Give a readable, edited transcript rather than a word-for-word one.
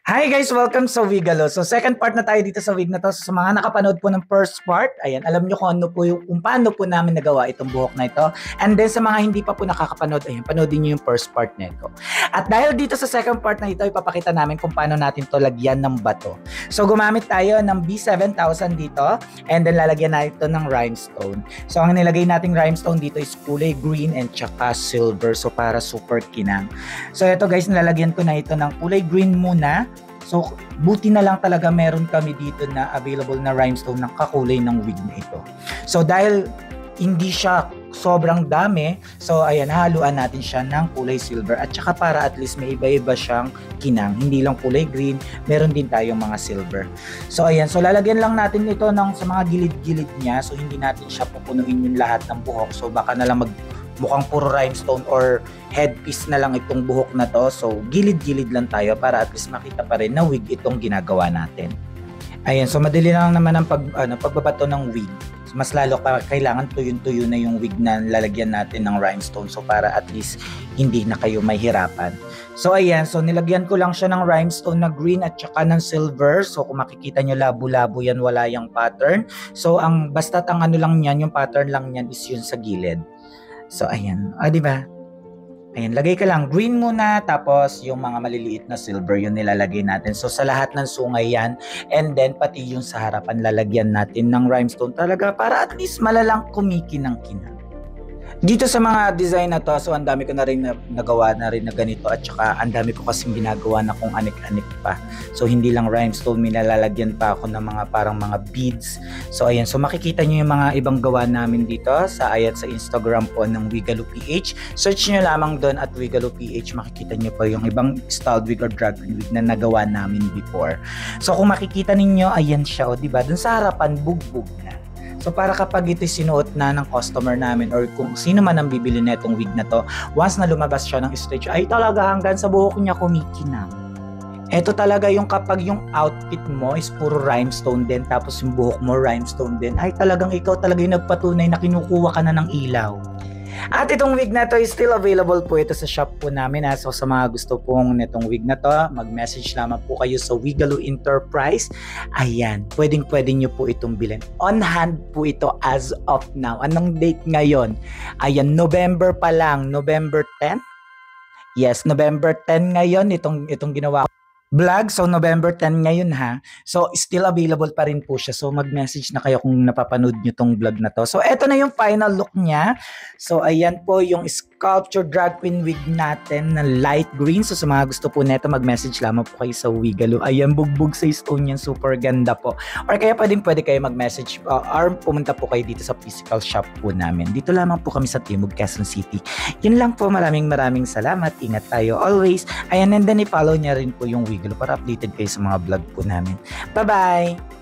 Hi guys! Welcome sa Wigalo. So second part na tayo dito sa wig na to. So, sa mga nakapanood po ng first part, ayan, alam nyo kung ano po kung paano po namin nagawa itong buhok na ito. And then sa mga hindi pa po nakakapanood, ayan, panoodin nyo yung first part na ito. At dahil dito sa second part na ito, ipapakita namin kung paano natin to lagyan ng bato. So gumamit tayo ng B7000 dito and then lalagyan natin ito ng rhinestone. So ang nilagay nating rhinestone dito is kulay green and tsaka silver. So para super kinang. So ito guys, nilalagyan ko na ito ng kulay green muna. So, buti na lang talaga meron kami dito na available na rhinestone ng kakulay ng wig na ito. So, dahil hindi siya sobrang dami, so ayan, haluan natin siya ng kulay silver at saka para at least may iba-iba siyang kinang. Hindi lang kulay green, meron din tayong mga silver. So, ayan, so lalagyan lang natin ito sa mga gilid-gilid niya. So, hindi natin siya pupunuin yung lahat ng buhok. So, baka na lang mukhang puro rhinestone or headpiece na lang itong buhok na to. So, gilid-gilid lang tayo para at least makita pa rin na wig itong ginagawa natin. Ayan, so madali lang naman ang pagbabato ng wig. So, mas lalo kailangan tuyo-tuyo na yung wig na lalagyan natin ng rhinestone. So, para at least hindi na kayo mahirapan. So, ayan. So, nilagyan ko lang siya ng rhinestone na green at saka ng silver. So, kung makikita nyo, labo-labo yan, wala yung pattern. So, basta't ang ano lang yan, yung pattern lang yan is yun sa gilid. So, ayan. Di ba? Ayan, lagay ka lang green muna, tapos yung mga maliliit na silver, yun nilalagay natin. So, sa lahat ng sungay yan, and then pati yung sa harapan, lalagyan natin ng rhinestone talaga para at least malalang kumikinang-kinang. Dito sa mga design na to, so ang dami ko na rin nagawa na rin na ganito at saka ang dami ko kasing ginagawa na kung anik-anik pa. So hindi lang rhinestone, nilalagyan pa ako ng mga parang mga beads. So ayan, so makikita nyo yung mga ibang gawa namin dito sa Instagram po ng Wigalo PH. Search nyo lamang doon at Wigalo PH, makikita nyo pa yung ibang styled wig or drag wig na nagawa namin before. So kung makikita ninyo, ayan siya, o diba? Doon sa harapan, bugbog na. So para kapag ito sinuot na ng customer namin or kung sino man ang bibili na itong wig na to, once na lumabas siya ng stage, ay talaga hanggang sa buhok niya kumikinang. Ito talaga yung kapag yung outfit mo is puro rhinestone din, tapos yung buhok mo rhinestone din, ay talagang ikaw talaga yung nagpatunay na kinukuha ka na ng ilaw. At itong wig na to is still available po ito sa shop po namin. So sa mga gusto pong nitong wig na to, mag-message lamang po kayo sa Wigalo Enterprise. Ayan, pwedeng nyo po itong bilhin. On hand po ito as of now. Anong date ngayon? Ayan, November pa lang. November 10? Yes, November 10 ngayon itong ginawa ko vlog. So November 10 ngayon ha. So still available pa rin po siya. So mag-message na kayo kung napapanood nyo tong vlog na to. So eto na yung final look niya. So ayan po yung sculpture drag queen wig natin na light green. So sa mga gusto po neto, mag-message lamang po kayo sa Wigalo. Ayan, bugbog sa stone yan. Super ganda po. Or kaya pwede kayo mag-message or pumunta po kayo dito sa physical shop po namin. Dito lamang po kami sa Timog, Quezon City. Yun lang po. Maraming salamat. Ingat tayo always. Ayan, and then i-follow niya rin po yung Wigalo para updated kayo sa mga vlog po namin. Bye-bye!